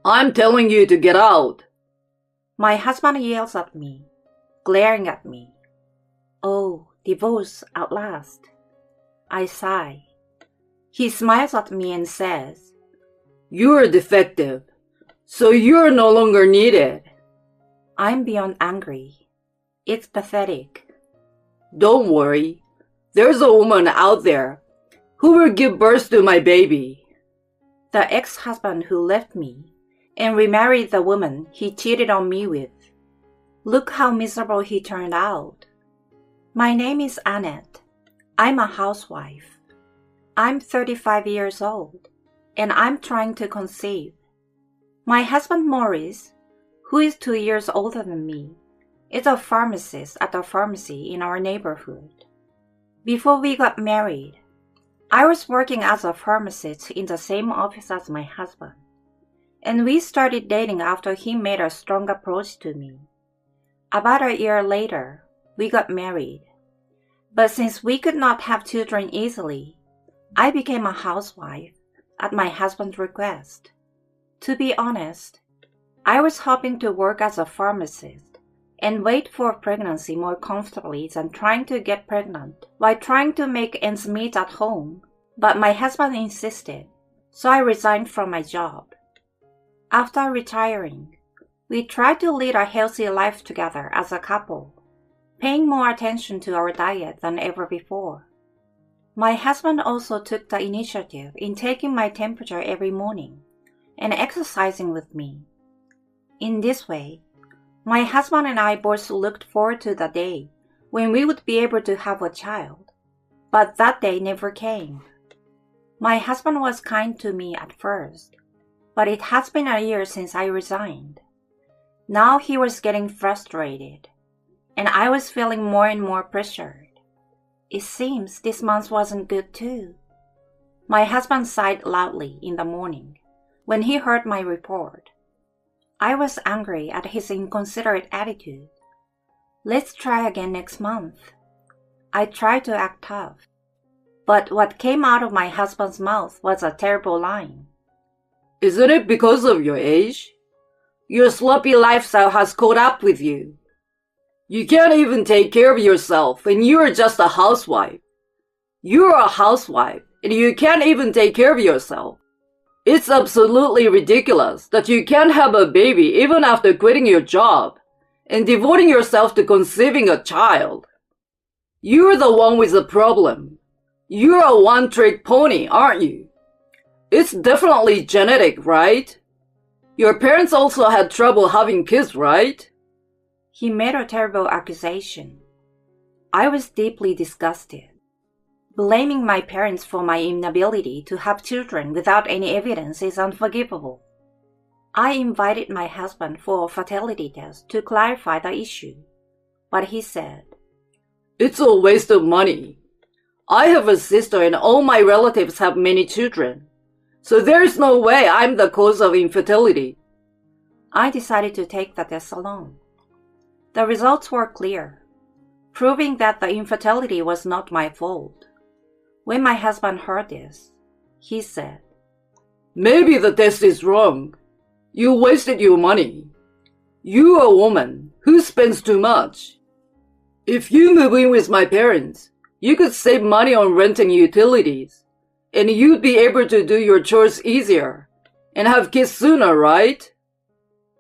I'm telling you to get out. My husband yells at me, glaring at me. Oh, divorce at last. I sigh. He smiles at me and says, You're defective, so you're no longer needed. I'm beyond angry. It's pathetic. Don't worry. There's a woman out there who will give birth to my baby. The ex-husband who left me and remarried the woman he cheated on me with. Look how miserable he turned out. My name is Annette. I'm a housewife. I'm 35 years old, and I'm trying to conceive. My husband Maurice, who is 2 years older than me, is a pharmacist at a pharmacy in our neighborhood. Before we got married, I was working as a pharmacist in the same office as my husband, and we started dating after he made a strong approach to me. About a year later, we got married. But since we could not have children easily, I became a housewife at my husband's request. To be honest, I was hoping to work as a pharmacist and wait for pregnancy more comfortably than trying to get pregnant while trying to make ends meet at home, but my husband insisted, so I resigned from my job. After retiring, we tried to lead a healthy life together as a couple, paying more attention to our diet than ever before. My husband also took the initiative in taking my temperature every morning and exercising with me. In this way, my husband and I both looked forward to the day when we would be able to have a child, but that day never came. My husband was kind to me at first, but it has been a year since I resigned. Now he was getting frustrated, and I was feeling more and more pressured. It seems this month wasn't good too. My husband sighed loudly in the morning when he heard my report. I was angry at his inconsiderate attitude. Let's try again next month. I tried to act tough, but what came out of my husband's mouth was a terrible line. Isn't it because of your age? Your sloppy lifestyle has caught up with you. You can't even take care of yourself, and you're just a housewife. You're a housewife, and you can't even take care of yourself. It's absolutely ridiculous that you can't have a baby even after quitting your job and devoting yourself to conceiving a child. You're the one with the problem. You're a one-trick pony, aren't you? It's definitely genetic, right? Your parents also had trouble having kids, right? He made a terrible accusation. I was deeply disgusted. Blaming my parents for my inability to have children without any evidence is unforgivable. I invited my husband for a fertility test to clarify the issue, but he said, It's a waste of money. I have a sister and all my relatives have many children, so there's no way I'm the cause of infertility. I decided to take the test alone. The results were clear, proving that the infertility was not my fault. When my husband heard this, he said, Maybe the test is wrong. You wasted your money. You're a woman who spends too much. If you move in with my parents, you could save money on rent and utilities, and you'd be able to do your chores easier and have kids sooner, right?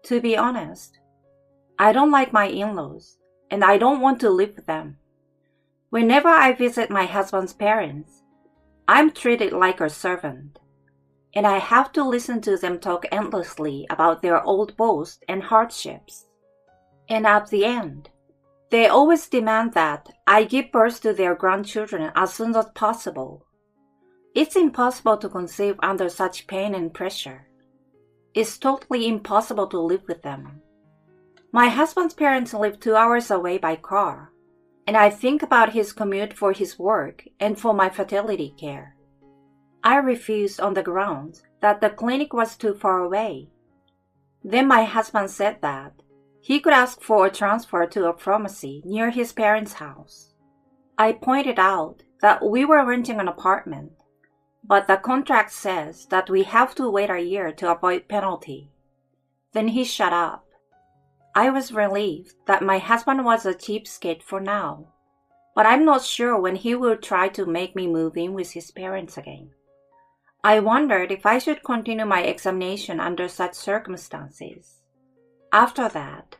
To be honest, I don't like my in-laws, and I don't want to live with them. Whenever I visit my husband's parents, I'm treated like a servant, and I have to listen to them talk endlessly about their old boasts and hardships. And at the end, they always demand that I give birth to their grandchildren as soon as possible. It's impossible to conceive under such pain and pressure. It's totally impossible to live with them. My husband's parents live 2 hours away by car, and I think about his commute for his work and for my fertility care. I refused on the grounds that the clinic was too far away. Then my husband said that he could ask for a transfer to a pharmacy near his parents' house. I pointed out that we were renting an apartment, but the contract says that we have to wait a year to avoid penalty. Then he shut up. I was relieved that my husband was a cheapskate for now, but I'm not sure when he will try to make me move in with his parents again. I wondered if I should continue my examination under such circumstances. After that,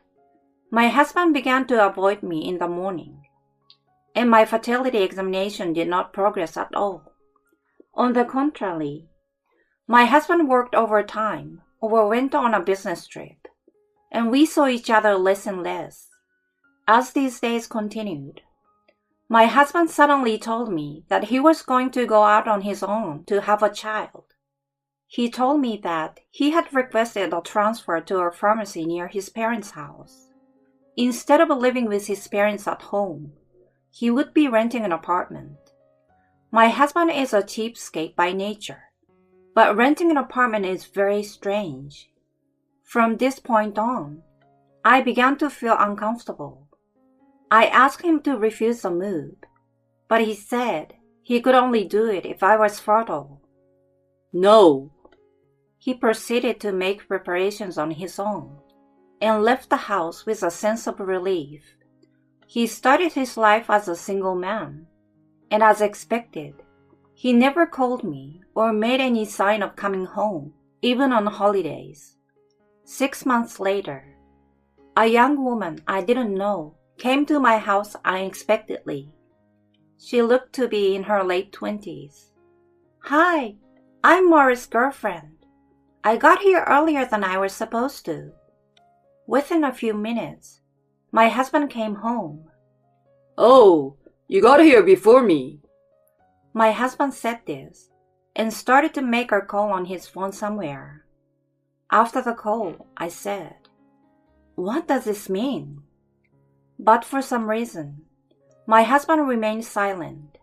my husband began to avoid me in the morning, and my fertility examination did not progress at all. On the contrary, my husband worked overtime or went on a business trip, and we saw each other less and less. As these days continued, my husband suddenly told me that he was going to go out on his own to have a child. He told me that he had requested a transfer to a pharmacy near his parents' house. Instead of living with his parents at home, he would be renting an apartment. My husband is a cheapskate by nature, but renting an apartment is very strange. From this point on, I began to feel uncomfortable. I asked him to refuse the move, but he said he could only do it if I was fertile. No. He proceeded to make preparations on his own and left the house with a sense of relief. He started his life as a single man, and as expected, he never called me or made any sign of coming home, even on holidays. 6 months later, a young woman I didn't know came to my house unexpectedly. She looked to be in her late 20s. "Hi, I'm Maurice's girlfriend. I got here earlier than I was supposed to." Within a few minutes, my husband came home. "Oh, you got here before me." My husband said this and started to make a call on his phone somewhere. After the call, I said, "What does this mean?" But for some reason, my husband remained silent.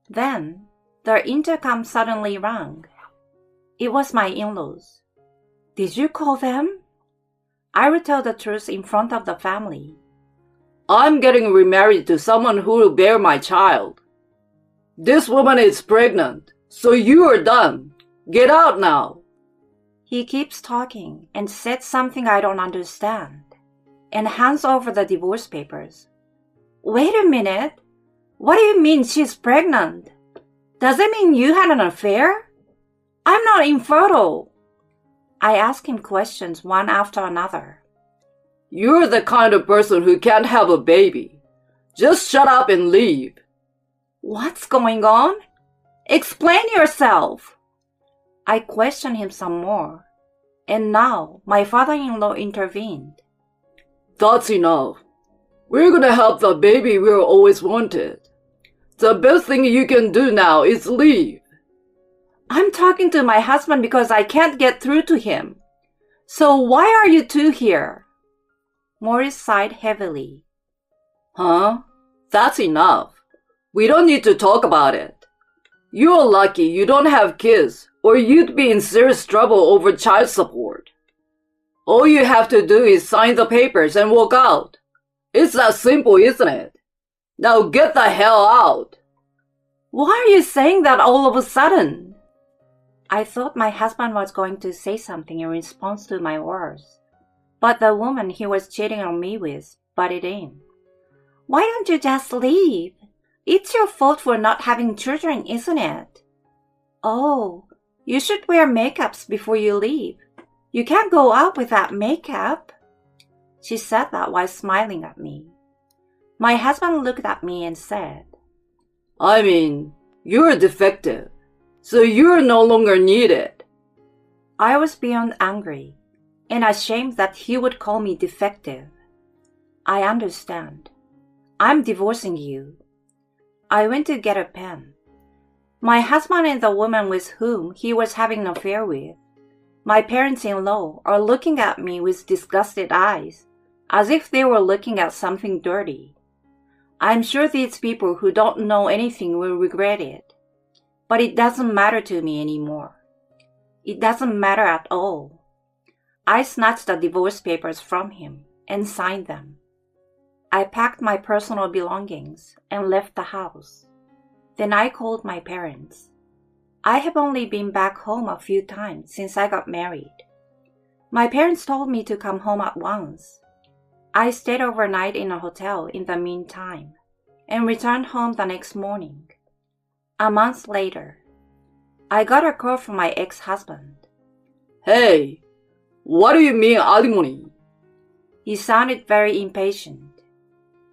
Then, the intercom suddenly rang. It was my in-laws. "Did you call them?" I retold the truth in front of the family. "I'm getting remarried to someone who will bear my child. This woman is pregnant, so you are done. Get out now." He keeps talking and said something I don't understand, and hands over the divorce papers. "Wait a minute. What do you mean she's pregnant? Does it mean you had an affair? I'm not infertile." I asked him questions one after another. "You're the kind of person who can't have a baby. Just shut up and leave." "What's going on? Explain yourself." I questioned him some more, and now my father-in-law intervened. "That's enough. We're gonna have the baby we always wanted. The best thing you can do now is leave." "I'm talking to my husband because I can't get through to him. So why are you two here?" Maurice sighed heavily. "Huh? That's enough. We don't need to talk about it. You're lucky you don't have kids, or you'd be in serious trouble over child support. All you have to do is sign the papers and walk out. It's that simple, isn't it? Now get the hell out." "Why are you saying that all of a sudden?" I thought my husband was going to say something in response to my words, but the woman he was cheating on me with butted in. "Why don't you just leave? It's your fault for not having children, isn't it? Oh, you should wear makeups before you leave. You can't go out without makeup." She said that while smiling at me. My husband looked at me and said, "I mean, you're defective, so you're no longer needed." I was beyond angry and ashamed that he would call me defective. "I understand. I'm divorcing you." I went to get a pen. My husband and the woman with whom he was having an affair with, my parents-in-law, are looking at me with disgusted eyes, as if they were looking at something dirty. I'm sure these people who don't know anything will regret it, but it doesn't matter to me anymore. It doesn't matter at all. I snatched the divorce papers from him and signed them. I packed my personal belongings and left the house. Then I called my parents. I have only been back home a few times since I got married. My parents told me to come home at once. I stayed overnight in a hotel in the meantime and returned home the next morning. A month later, I got a call from my ex-husband. Hey, what do you mean alimony? He sounded very impatient.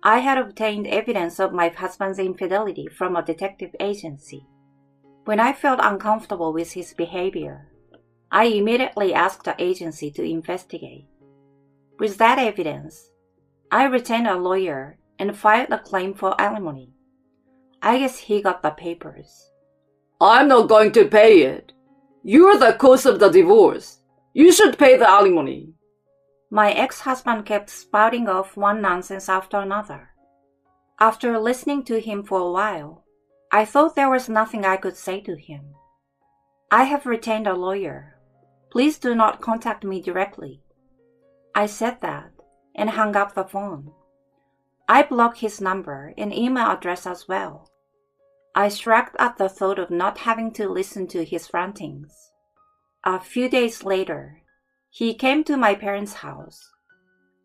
I had obtained evidence of my husband's infidelity from a detective agency. When I felt uncomfortable with his behavior, I immediately asked the agency to investigate. With that evidence, I retained a lawyer and filed a claim for alimony. I guess he got the papers. I'm not going to pay it. You're the cause of the divorce. You should pay the alimony. My ex-husband kept spouting off one nonsense after another. After listening to him for a while, I thought there was nothing I could say to him. I have retained a lawyer. Please do not contact me directly. I said that and hung up the phone. I blocked his number and email address as well. I shrugged at the thought of not having to listen to his rantings. A few days later, he came to my parents' house.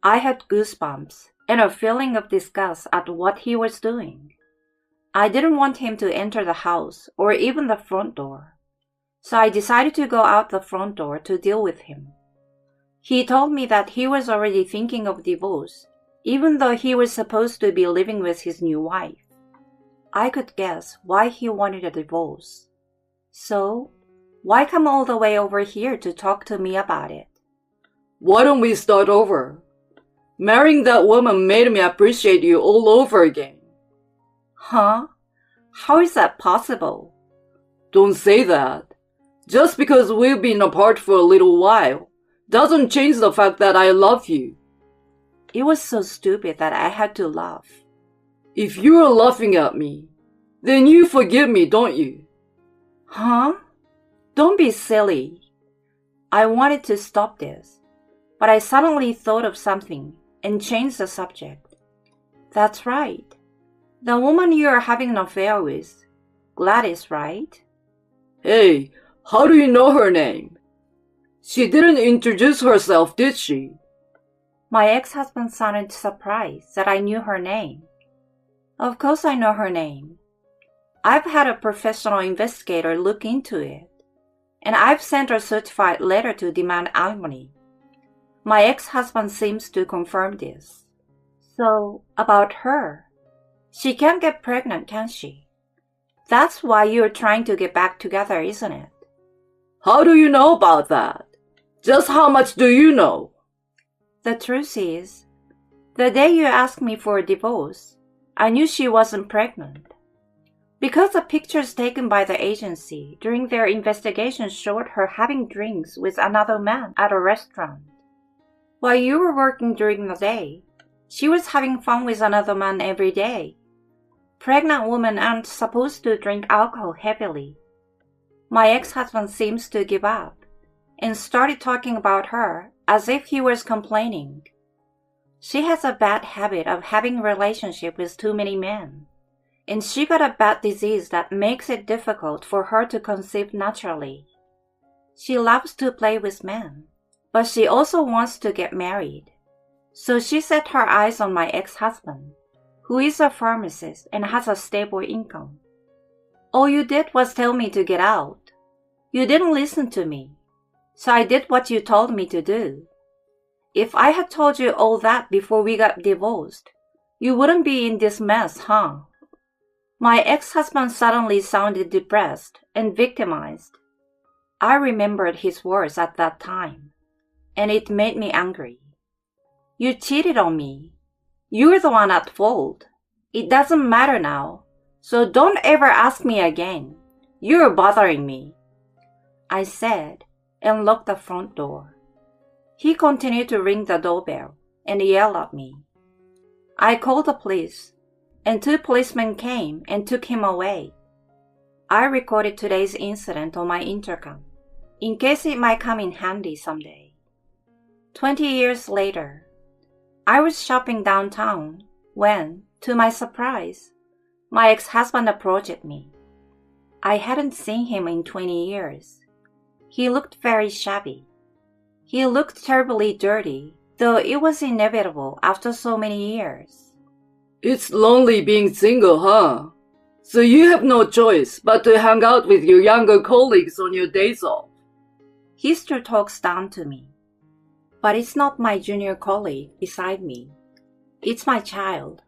I had goosebumps and a feeling of disgust at what he was doing. I didn't want him to enter the house or even the front door, so I decided to go out the front door to deal with him. He told me that he was already thinking of divorce, even though he was supposed to be living with his new wife. I could guess why he wanted a divorce. So, why come all the way over here to talk to me about it? Why don't we start over? Marrying that woman made me appreciate you all over again. Huh? How is that possible? Don't say that. Just because we've been apart for a little while doesn't change the fact that I love you. It was so stupid that I had to laugh. If you're laughing at me, then you forgive me, don't you? Huh? Don't be silly. I wanted to stop this, but I suddenly thought of something and changed the subject. That's right. The woman you are having an affair with, Gladys, right? Hey, how do you know her name? She didn't introduce herself, did she? My ex-husband sounded surprised that I knew her name. Of course I know her name. I've had a professional investigator look into it, and I've sent a certified letter to demand alimony. My ex-husband seems to confirm this. So, about her. She can't get pregnant, can she? That's why you're trying to get back together, isn't it? How do you know about that? Just how much do you know? The truth is, the day you asked me for a divorce, I knew she wasn't pregnant. Because the pictures taken by the agency during their investigation showed her having drinks with another man at a restaurant. While you were working during the day, she was having fun with another man every day. Pregnant women aren't supposed to drink alcohol heavily. My ex-husband seems to give up and started talking about her as if he was complaining. She has a bad habit of having a relationship with too many men, and she got a bad disease that makes it difficult for her to conceive naturally. She loves to play with men, but she also wants to get married. So she set her eyes on my ex-husband, who is a pharmacist and has a stable income. All you did was tell me to get out. You didn't listen to me, so I did what you told me to do. If I had told you all that before we got divorced, you wouldn't be in this mess, huh? My ex-husband suddenly sounded depressed and victimized. I remembered his words at that time, and it made me angry. You cheated on me. You're the one at fault. It doesn't matter now, so don't ever ask me again. You're bothering me, I said, and locked the front door. He continued to ring the doorbell and yell at me. I called the police, and 2 policemen came and took him away. I recorded today's incident on my intercom, in case it might come in handy someday. 20 years later, I was shopping downtown when, to my surprise, my ex-husband approached me. I hadn't seen him in 20 years. He looked very shabby. He looked terribly dirty, though it was inevitable after so many years. It's lonely being single, huh? So you have no choice but to hang out with your younger colleagues on your days off. He still talks down to me. But it's not my junior colleague beside me. It's my child.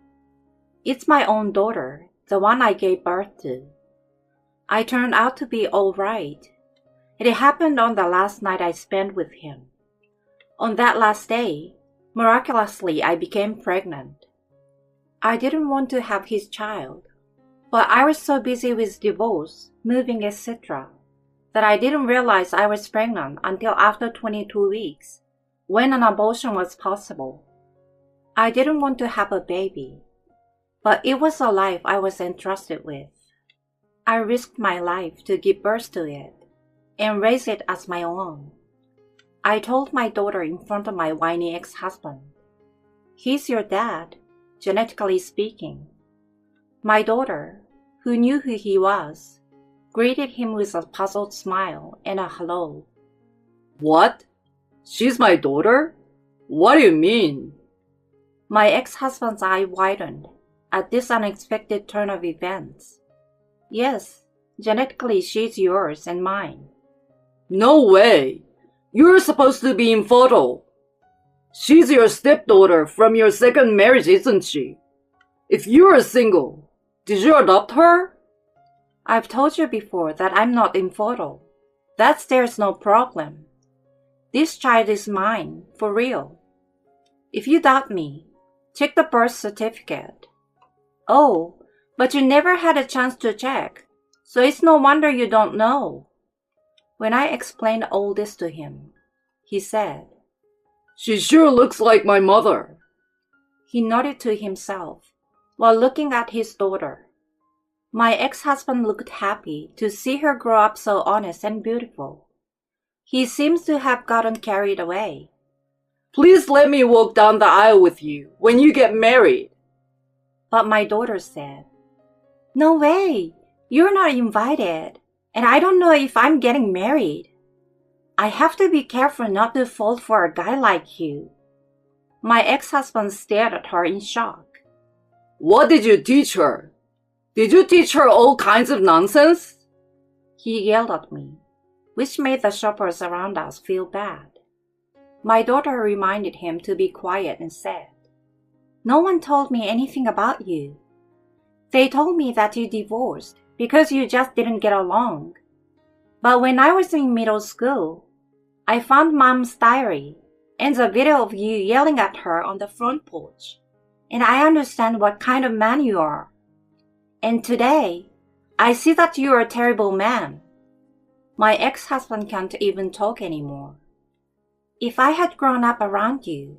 It's my own daughter, the one I gave birth to. I turned out to be all right. It happened on the last night I spent with him. On that last day, miraculously I became pregnant. I didn't want to have his child, but I was so busy with divorce, moving, etc., that I didn't realize I was pregnant until after 22 weeks, when an abortion was possible. I didn't want to have a baby, but it was a life I was entrusted with. I risked my life to give birth to it and raise it as my own. I told my daughter in front of my whiny ex-husband, "He's your dad, genetically speaking." My daughter, who knew who he was, greeted him with a puzzled smile and a hello. What? She's my daughter? What do you mean? My ex-husband's eye widened at this unexpected turn of events. Yes, genetically she's yours and mine. No way! You're supposed to be infertile. She's your stepdaughter from your second marriage, isn't she? If you're single, did you adopt her? I've told you before that I'm not infertile. There's no problem. This child is mine, for real. If you doubt me, check the birth certificate. Oh, but you never had a chance to check, so it's no wonder you don't know. When I explained all this to him, he said, She sure looks like my mother. He nodded to himself while looking at his daughter. My ex-husband looked happy to see her grow up so honest and beautiful. He seems to have gotten carried away. Please let me walk down the aisle with you when you get married. But my daughter said, No way, you're not invited, and I don't know if I'm getting married. I have to be careful not to fall for a guy like you. My ex-husband stared at her in shock. What did you teach her? Did you teach her all kinds of nonsense? He yelled at me, which made the shoppers around us feel bad. My daughter reminded him to be quiet and said, No one told me anything about you. They told me that you divorced because you just didn't get along. But when I was in middle school, I found Mom's diary and the video of you yelling at her on the front porch, and I understand what kind of man you are. And today, I see that you're a terrible man. My ex-husband can't even talk anymore. If I had grown up around you,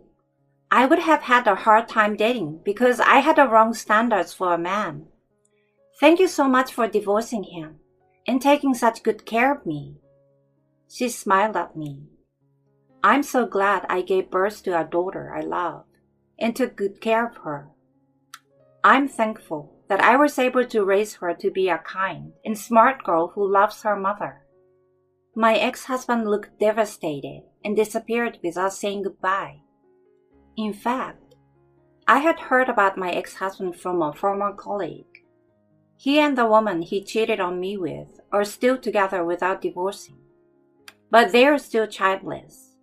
I would have had a hard time dating because I had the wrong standards for a man. Thank you so much for divorcing him and taking such good care of me. She smiled at me. I'm so glad I gave birth to a daughter I love and took good care of her. I'm thankful that I was able to raise her to be a kind and smart girl who loves her mother. My ex-husband looked devastated and disappeared without saying goodbye. In fact, I had heard about my ex-husband from a former colleague. He and the woman he cheated on me with are still together without divorcing, but they are still childless.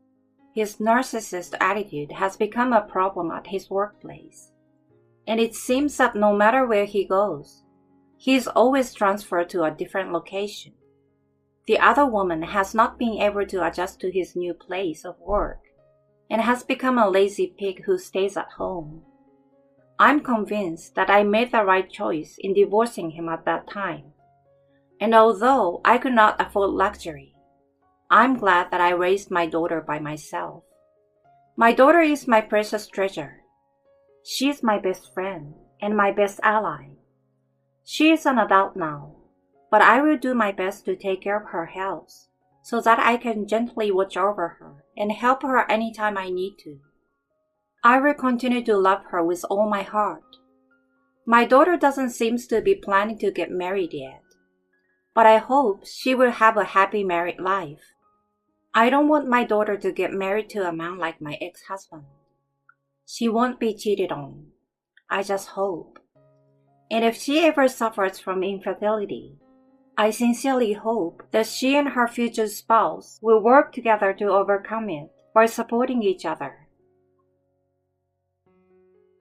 His narcissist attitude has become a problem at his workplace, and it seems that no matter where he goes, he is always transferred to a different location. The other woman has not been able to adjust to his new place of work and has become a lazy pig who stays at home. I'm convinced that I made the right choice in divorcing him at that time. And although I could not afford luxury, I'm glad that I raised my daughter by myself. My daughter is my precious treasure. She is my best friend and my best ally. She is an adult now, but I will do my best to take care of her health so that I can gently watch over her and help her anytime I need to. I will continue to love her with all my heart. My daughter doesn't seem to be planning to get married yet, but I hope she will have a happy married life. I don't want my daughter to get married to a man like my ex-husband. She won't be cheated on. I just hope. And if she ever suffers from infidelity, I sincerely hope that she and her future spouse will work together to overcome it by supporting each other.